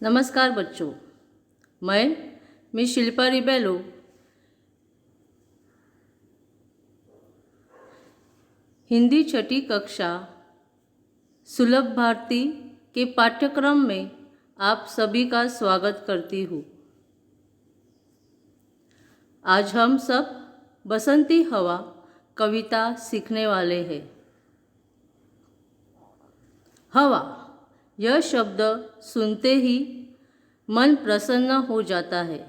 नमस्कार बच्चों, मैं मिस शिल्पा रिबेलो हिंदी छठी कक्षा सुलभ भारती के पाठ्यक्रम में आप सभी का स्वागत करती हूँ। आज हम सब बसंती हवा कविता सीखने वाले हैं। हवा यह शब्द सुनते ही मन प्रसन्न हो जाता है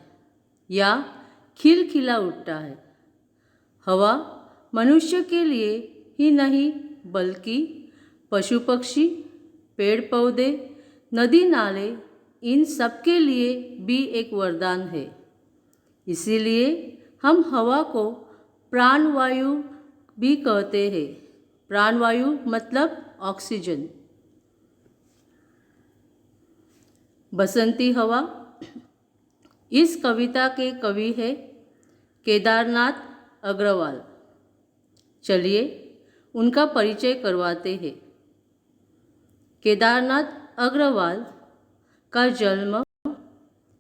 या खिलखिला उठता है। हवा मनुष्य के लिए ही नहीं बल्कि पशु पक्षी, पेड़ पौधे, नदी नाले इन सब के लिए भी एक वरदान है। इसीलिए हम हवा को प्राणवायु भी कहते हैं। प्राणवायु मतलब ऑक्सीजन। बसंती हवा इस कविता के कवि है केदारनाथ अग्रवाल। चलिए उनका परिचय करवाते हैं। केदारनाथ अग्रवाल का जन्म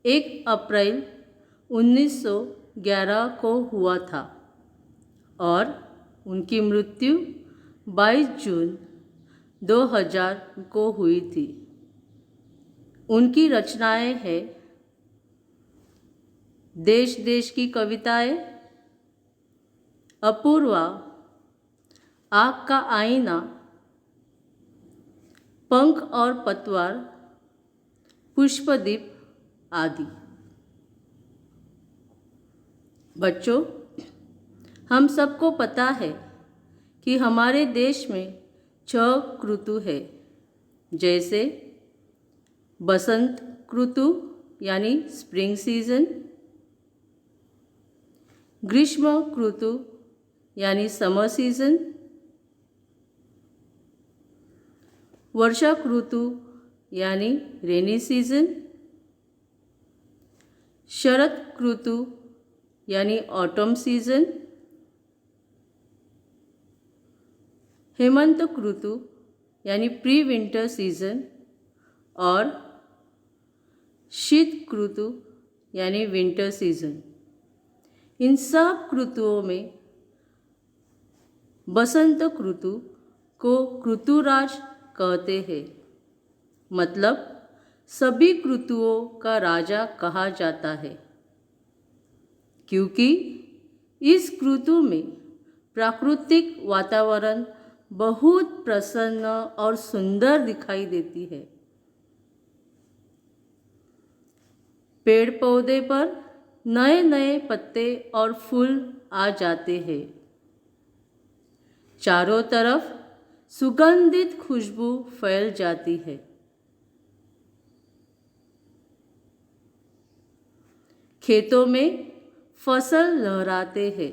1 अप्रैल 1911 को हुआ था और उनकी मृत्यु 22 जून 2000 को हुई थी। उनकी रचनाएं हैं देश देश की कविताएं, अपूर्वा, आग का आईना, पंख और पतवार, पुष्पदीप आदि। बच्चों, हम सबको पता है कि हमारे देश में 6 ऋतु है, जैसे बसंत ऋतु यानी स्प्रिंग सीजन, ग्रीष्म ऋतु यानी समर सीजन, वर्षा ऋतु यानी रेनी सीजन, शरद ऋतु यानी ऑटम सीजन, हेमंत ऋतु यानी प्री विंटर सीजन और शीत ऋतु यानी विंटर सीजन। इन सब ऋतुओं में बसंत ऋतु को ऋतुराज कहते हैं, मतलब सभी ऋतुओं का राजा कहा जाता है, क्योंकि इस ऋतु में प्राकृतिक वातावरण बहुत प्रसन्न और सुंदर दिखाई देती है। पेड़ पौधे पर नए नए पत्ते और फूल आ जाते हैं। चारों तरफ सुगंधित खुशबू फैल जाती है। खेतों में फसल लहराते हैं।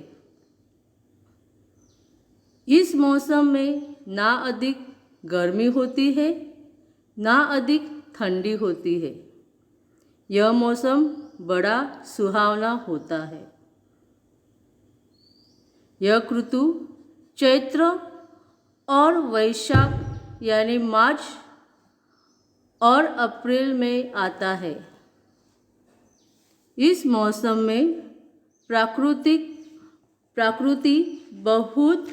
इस मौसम में ना अधिक गर्मी होती है, ना अधिक ठंडी होती है। यह मौसम बड़ा सुहावना होता है। यह ऋतु चैत्र और वैशाख यानी मार्च और अप्रैल में आता है। इस मौसम में प्रकृति बहुत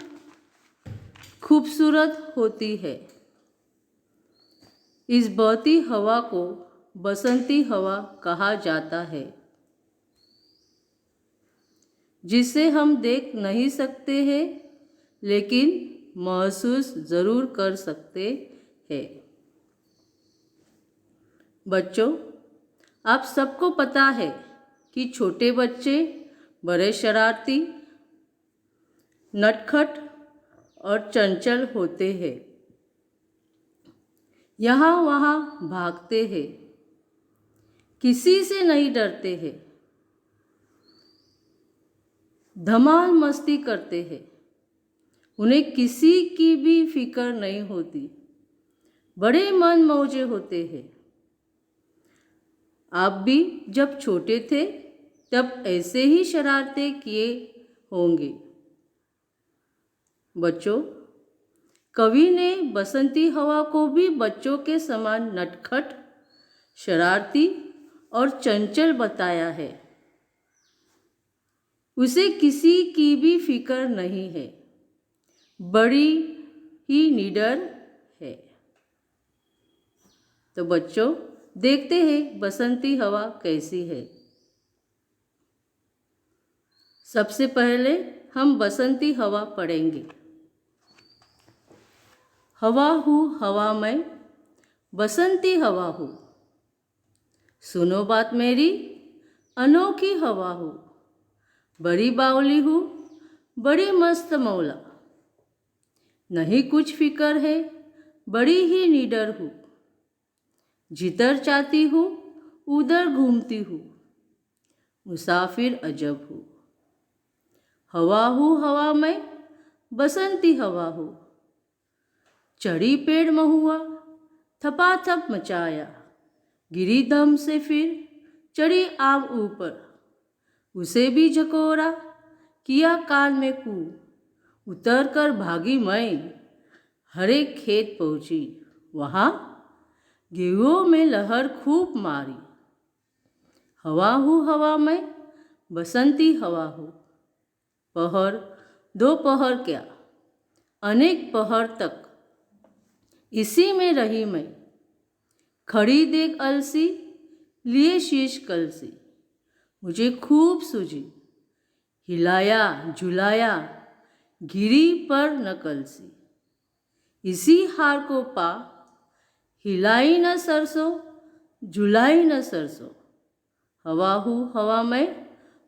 खूबसूरत होती है। इस बहती हवा को बसंती हवा कहा जाता है, जिसे हम देख नहीं सकते हैं लेकिन महसूस जरूर कर सकते हैं। बच्चों, आप सबको पता है कि छोटे बच्चे बड़े शरारती, नटखट और चंचल होते हैं। यहाँ वहाँ भागते हैं, किसी से नहीं डरते हैं, धमाल मस्ती करते हैं। उन्हें किसी की भी फिक्र नहीं होती, बड़े मन मौजे होते हैं। आप भी जब छोटे थे तब ऐसे ही शरारतें किए होंगे। बच्चों, कवि ने बसंती हवा को भी बच्चों के समान नटखट, शरारती और चंचल बताया है। उसे किसी की भी फिक्र नहीं है, बड़ी ही निडर है। तो बच्चों, देखते हैं बसंती हवा कैसी है। सबसे पहले हम बसंती हवा पढ़ेंगे। हवा हूँ हवा मैं, बसंती हवा हूँ। सुनो बात मेरी, अनोखी हवा हूँ। बड़ी बावली हूँ, बड़ी मस्त मौला। नहीं कुछ फिक्र है, बड़ी ही निडर हूँ। जिधर चाहती हूँ उधर घूमती हूँ। मुसाफिर अजब हूँ। हवा हूँ हवा मैं, बसंती हवा हूँ। चढ़ी पेड़ महुआ, थपाथप मचाया। गिरी दम से फिर चढ़ी आम ऊपर। उसे भी झकोरा, किया कान में कू। उतर कर भागी मैं, हरे खेत पहुँची। वहाँ गेहूं में लहर खूब मारी। हवा हूँ हवा मैं, बसंती हवा हूँ। पहर दोपहर क्या, अनेक पहर तक इसी में रही मैं। खड़ी देख अलसी, लिए शीश कलसी। मुझे खूब सूझी, हिलाया झुलाया, गिरी पर न कलसी। इसी हार को पा, हिलाई न सरसों, झुलाई न सरसों। हवा हूँ हवा मैं,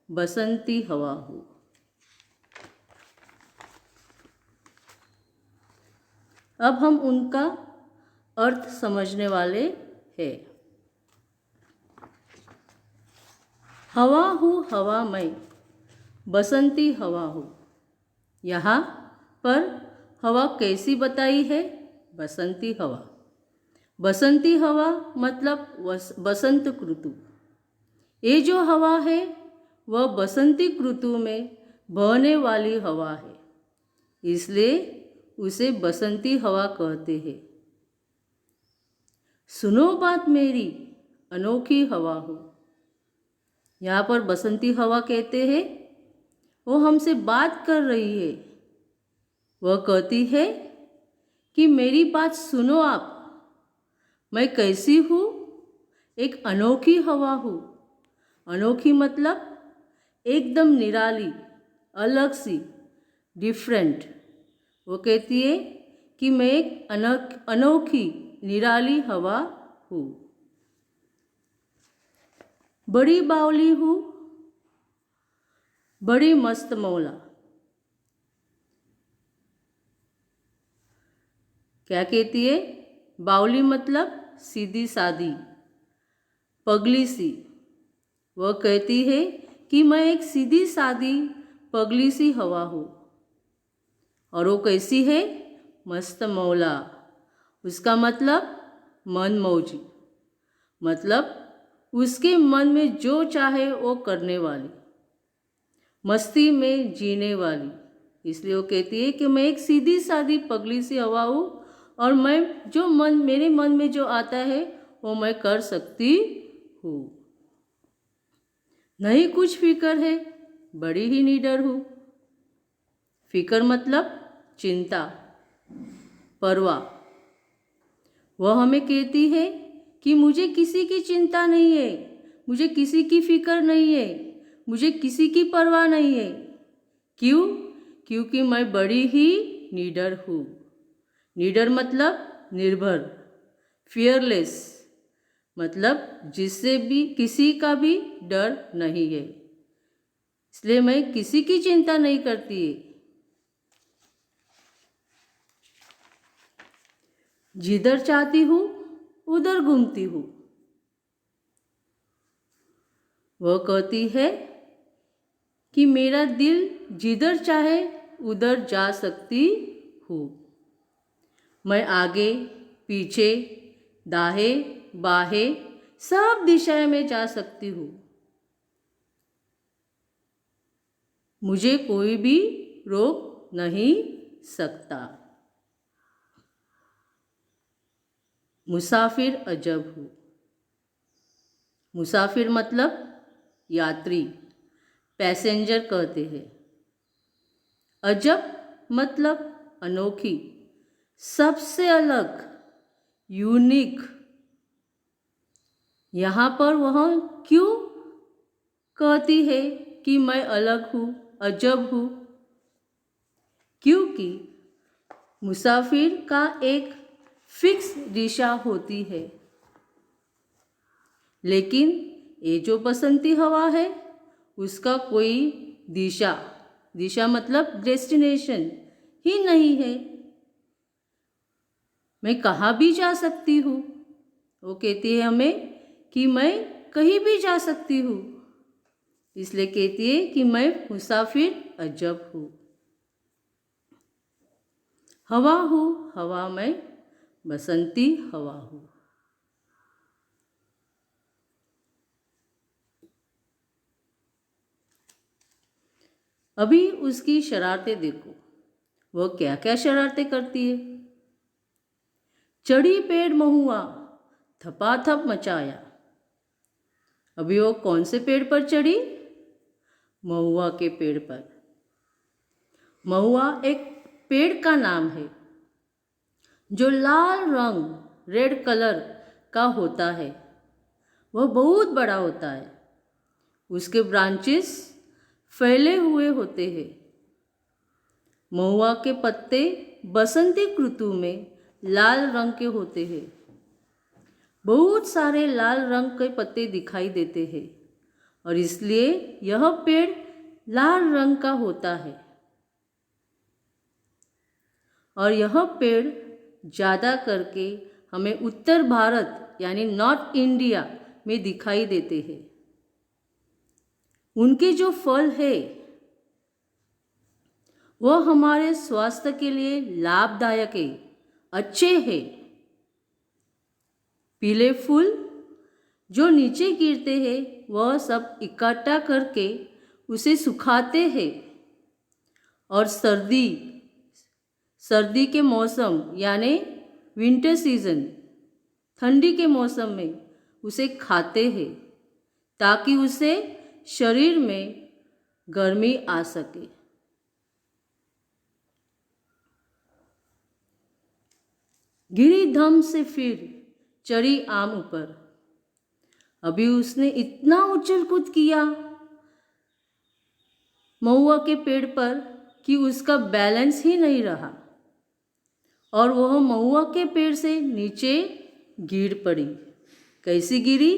बसंती हवा हूँ। अब हम उनका अर्थ समझने वाले हैं। हवा हूँ हवा मैं, बसंती हवा हूँ। यहाँ पर हवा कैसी बताई है? बसंती हवा। बसंती हवा मतलब बसंत ऋतु। ये जो हवा है वह बसंती ऋतु में बहने वाली हवा है, इसलिए उसे बसंती हवा कहते हैं। सुनो बात मेरी, अनोखी हवा हो। यहाँ पर बसंती हवा कहते हैं वो हमसे बात कर रही है। वह कहती है कि मेरी बात सुनो आप, मैं कैसी हूँ? एक अनोखी हवा हूँ। अनोखी मतलब एकदम निराली, अलग सी, डिफरेंट। वो कहती है कि मैं एक अनोखी निराली हवा हूँ। बड़ी बावली हूँ, बड़ी मस्त मौला। क्या कहती है? बावली मतलब सीधी सादी, पगली सी। वह कहती है कि मैं एक सीधी सादी पगली सी हवा हूँ। और वो कैसी है? मस्त मौला। उसका मतलब मन मौजी, मतलब उसके मन में जो चाहे वो करने वाली, मस्ती में जीने वाली। इसलिए वो कहती है कि मैं एक सीधी सादी पगली सी हवा हूँ और मैं जो मेरे मन में जो आता है वो मैं कर सकती हूँ। नहीं कुछ फिक्र है, बड़ी ही निडर हूँ। फिक्र मतलब चिंता, परवाह। वह हमें कहती है कि मुझे किसी की चिंता नहीं है, मुझे किसी की फिक्र नहीं है, मुझे किसी की परवाह नहीं है। क्यों? क्योंकि मैं बड़ी ही निडर हूँ। निडर मतलब निर्भर, फियरलेस मतलब जिससे भी किसी का भी डर नहीं है। इसलिए मैं किसी की चिंता नहीं करती। जिधर चाहती हूँ उधर घूमती हूँ। वह कहती है कि मेरा दिल जिधर चाहे उधर जा सकती हूँ। मैं आगे पीछे दाहे बाहे सब दिशाएं में जा सकती हूँ। मुझे कोई भी रोक नहीं सकता। मुसाफिर अजब हूँ। मुसाफिर मतलब यात्री, पैसेंजर कहते हैं। अजब मतलब अनोखी, सबसे अलग, यूनिक। यहाँ पर वह क्यों कहती है कि मैं अलग हूँ, अजब हूँ? क्योंकि मुसाफिर का एक फिक्स दिशा होती है, लेकिन ये जो बसंती हवा है उसका कोई दिशा मतलब डेस्टिनेशन ही नहीं है। मैं कहाँ भी जा सकती हूँ। वो कहती है हमें कि मैं कहीं भी जा सकती हूँ, इसलिए कहती है कि मैं मुसाफिर अजब हूँ। हवा हूँ, हवा में बसंती हवा हूँ। अभी उसकी शरारतें देखो, वह क्या क्या शरारतें करती है। चढ़ी पेड़ महुआ, थपाथप मचाया। अभी वो कौन से पेड़ पर चढ़ी? महुआ के पेड़ पर। महुआ एक पेड़ का नाम है जो लाल रंग, रेड कलर का होता है। वह बहुत बड़ा होता है। उसके ब्रांचेस फैले हुए होते हैं। महुआ के पत्ते बसंती ऋतु में लाल रंग के होते हैं। बहुत सारे लाल रंग के पत्ते दिखाई देते हैं और इसलिए यह पेड़ लाल रंग का होता है। और यह पेड़ ज़्यादा करके हमें उत्तर भारत यानी नॉर्थ इंडिया में दिखाई देते हैं। उनके जो फल है वह हमारे स्वास्थ्य के लिए लाभदायक है, अच्छे हैं। पीले फूल जो नीचे गिरते हैं वह सब इकट्ठा करके उसे सुखाते हैं और सर्दी के मौसम यानी विंटर सीजन, ठंडी के मौसम में उसे खाते हैं ताकि उसे शरीर में गर्मी आ सके। गिरी धम से फिर चढ़ी आम ऊपर। अभी उसने इतना उछल कूद किया महुआ के पेड़ पर कि उसका बैलेंस ही नहीं रहा और वह महुआ के पेड़ से नीचे गिर पड़ी। कैसी गिरी?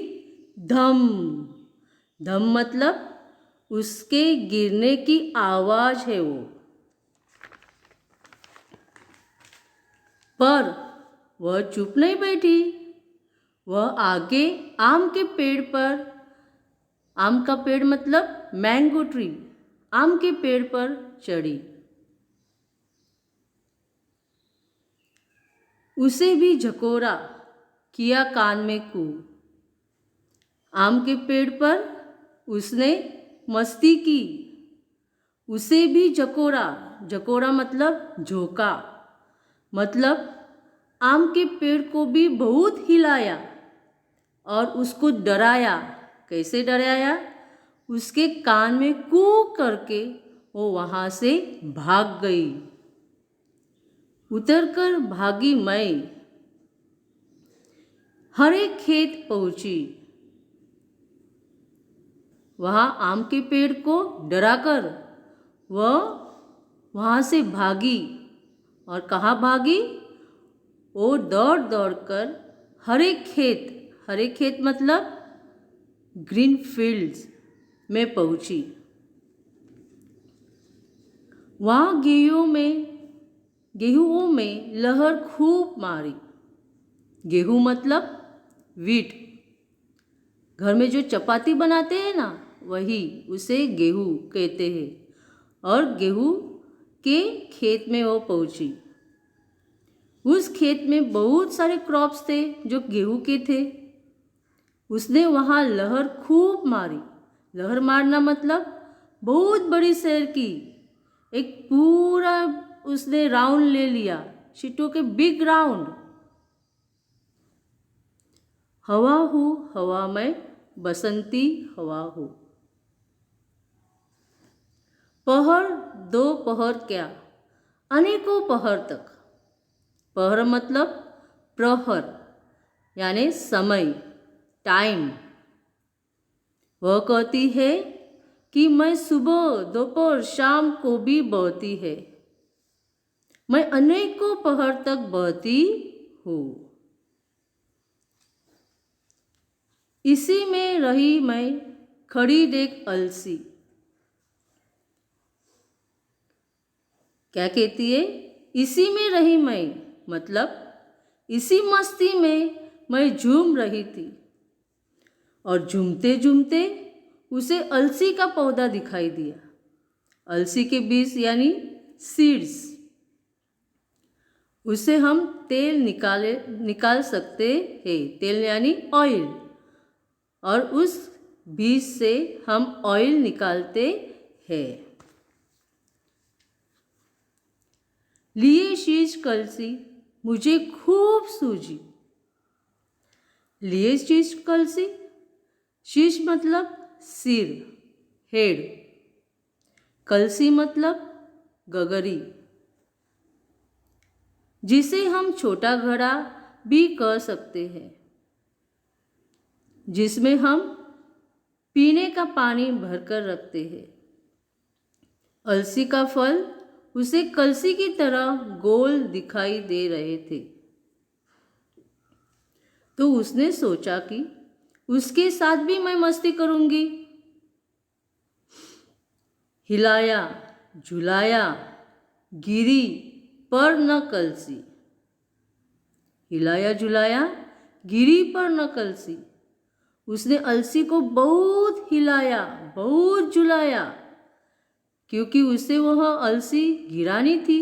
धम। धम मतलब उसके गिरने की आवाज है वो। पर वह चुप नहीं बैठी। वह आगे आम के पेड़ पर, आम का पेड़ मतलब मैंगो ट्री, आम के पेड़ पर चढ़ी। उसे भी झकोरा किया कान में कू। आम के पेड़ पर उसने मस्ती की। उसे भी झकोरा मतलब झोंका, मतलब आम के पेड़ को भी बहुत हिलाया और उसको डराया। कैसे डराया? उसके कान में कू करके वो वहाँ से भाग गई। उतरकर भागी मैं, हरे खेत पहुंची। वहाँ आम के पेड़ को डराकर वह वहाँ से भागी। और कहाँ भागी? वो दौड़ दौड़ कर हरे खेत मतलब ग्रीन फील्ड्स में पहुंची। वहाँ गेहूं में लहर खूब मारी। गेहूं मतलब वीट, घर में जो चपाती बनाते हैं ना वही, उसे गेहूं कहते हैं। और गेहूं के खेत में वो पहुंची। उस खेत में बहुत सारे क्रॉप्स थे जो गेहूं के थे। उसने वहाँ लहर खूब मारी। लहर मारना मतलब बहुत बड़ी शहर की एक पूरा उसने राउंड ले लिया। शी टूक ए बिग राउंड। हवा हूँ, हवा में बसंती हवा हो। पहर दो पहर क्या, अनेकों पहर तक। पहर मतलब प्रहर यानी समय, टाइम। वह कहती है कि मैं सुबह दोपहर शाम को भी बहती है, मैं अनेकों पहर तक बहती हूँ। इसी में रही मैं खड़ी देख अलसी। क्या कहती है? इसी में रही मैं, मतलब इसी मस्ती में मैं झूम रही थी, और झूमते झूमते उसे अलसी का पौधा दिखाई दिया। अलसी के बीज यानी सीड्स, उसे हम तेल निकाल सकते हैं। तेल यानी ऑयल, और उस बीज से हम ऑयल निकालते हैं। लिए शीश कलसी मुझे खूब सूझी। लिए शीश कलसी, शीश मतलब सिर, हेड। कलसी मतलब गगरी, जिसे हम छोटा घड़ा भी कह सकते हैं, जिसमें हम पीने का पानी भरकर रखते हैं। अलसी का फल उसे कलसी की तरह गोल दिखाई दे रहे थे, तो उसने सोचा कि उसके साथ भी मैं मस्ती करूंगी। हिलाया झुलाया गिरी पर न कलसी। हिलाया झुलाया गिरी पर न कलसी। उसने अलसी को बहुत हिलाया, बहुत झुलाया, क्योंकि उसे वह अलसी गिरानी थी।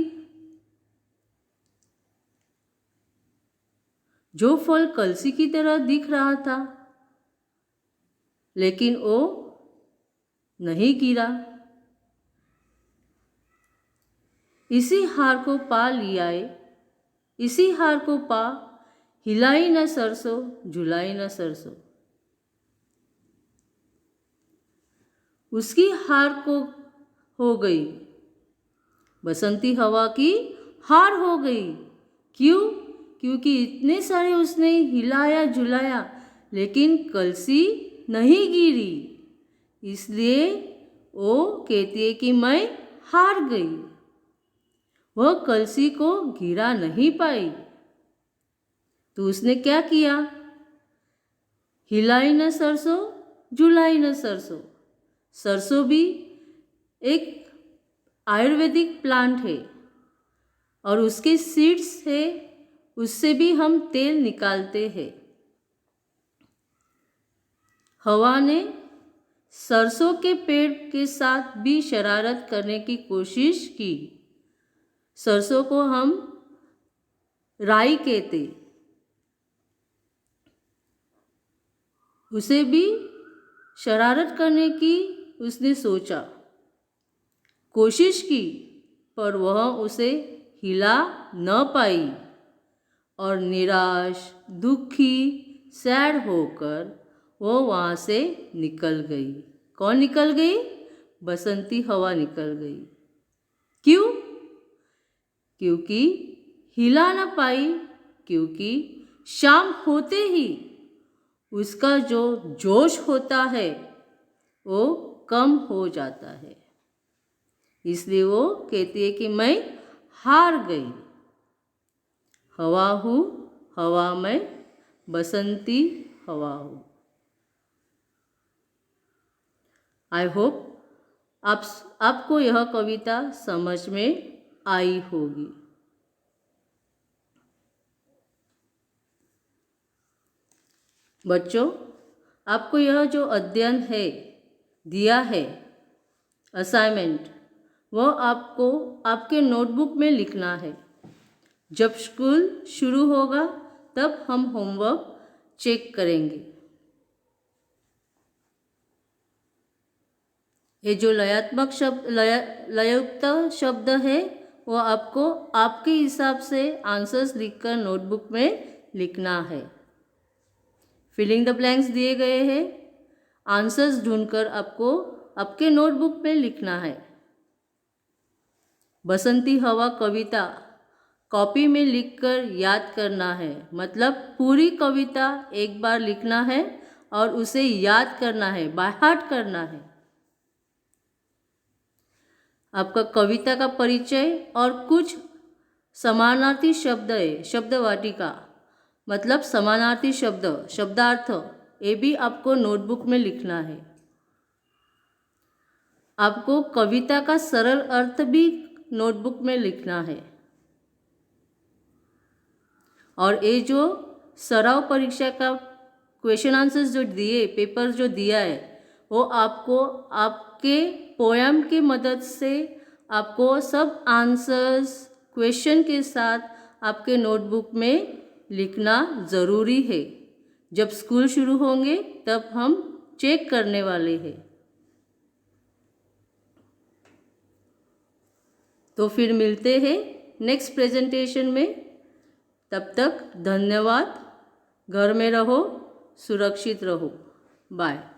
जो फल कलसी की तरह दिख रहा था, लेकिन वो नहीं गिरा। इसी हार को पा लियाए, इसी हार को पा, हिलाई न सरसों झुलाई न सरसों। उसकी हार को हो गई, बसंती हवा की हार हो गई। क्यों? क्योंकि इतने सारे उसने हिलाया झुलाया, लेकिन कलसी नहीं गिरी। इसलिए वो कहती है कि मैं हार गई। वह कलसी को गिरा नहीं पाई, तो उसने क्या किया? हिलाई न सरसों झुलाई न सरसों। सरसों भी एक आयुर्वेदिक प्लांट है, और उसके सीड्स है, उससे भी हम तेल निकालते हैं। हवा ने सरसों के पेड़ के साथ भी शरारत करने की कोशिश की। सरसों को हम राई कहते, उसे भी शरारत करने की उसने सोचा, कोशिश की, पर वह उसे हिला न पाई, और निराश दुखी सैड होकर वो वहाँ से निकल गई। कौन निकल गई? बसंती हवा निकल गई। क्यों? क्योंकि हिला न पाई, क्योंकि शाम होते ही उसका जो जोश होता है वो कम हो जाता है। इसलिए वो कहती है कि मैं हार गई। हवा हूँ, हवा में बसंती हवा हूँ। आई होप आपको यह कविता समझ में आई होगी। बच्चों, आपको यह जो अध्ययन है दिया है असाइनमेंट, वह आपको आपके नोटबुक में लिखना है। जब स्कूल शुरू होगा तब हम होमवर्क चेक करेंगे। ये जो लयात्मक शब्द लययुक्त शब्द है, वो आपको आपके हिसाब से आंसर्स लिखकर नोटबुक में लिखना है। फिलिंग द ब्लैंक्स दिए गए हैं। आंसर्स ढूंढकर आपको आपके नोटबुक में लिखना है। बसंती हवा कविता कॉपी में लिखकर याद करना है, मतलब पूरी कविता एक बार लिखना है और उसे याद करना है, बाय हार्ट करना है। आपका कविता का परिचय और कुछ समानार्थी शब्द है, शब्द वाटिका मतलब समानार्थी शब्द, शब्दार्थ, ये भी आपको नोटबुक में लिखना है। आपको कविता का सरल अर्थ भी नोटबुक में लिखना है। और ये जो सराव परीक्षा का क्वेश्चन आंसर्स जो दिए, पेपर जो दिया है, वो आपको आपके पोयम की मदद से आपको सब आंसर्स क्वेश्चन के साथ आपके नोटबुक में लिखना ज़रूरी है। जब स्कूल शुरू होंगे तब हम चेक करने वाले हैं। तो फिर मिलते हैं नेक्स्ट प्रेजेंटेशन में। तब तक धन्यवाद। घर में रहो, सुरक्षित रहो। बाय।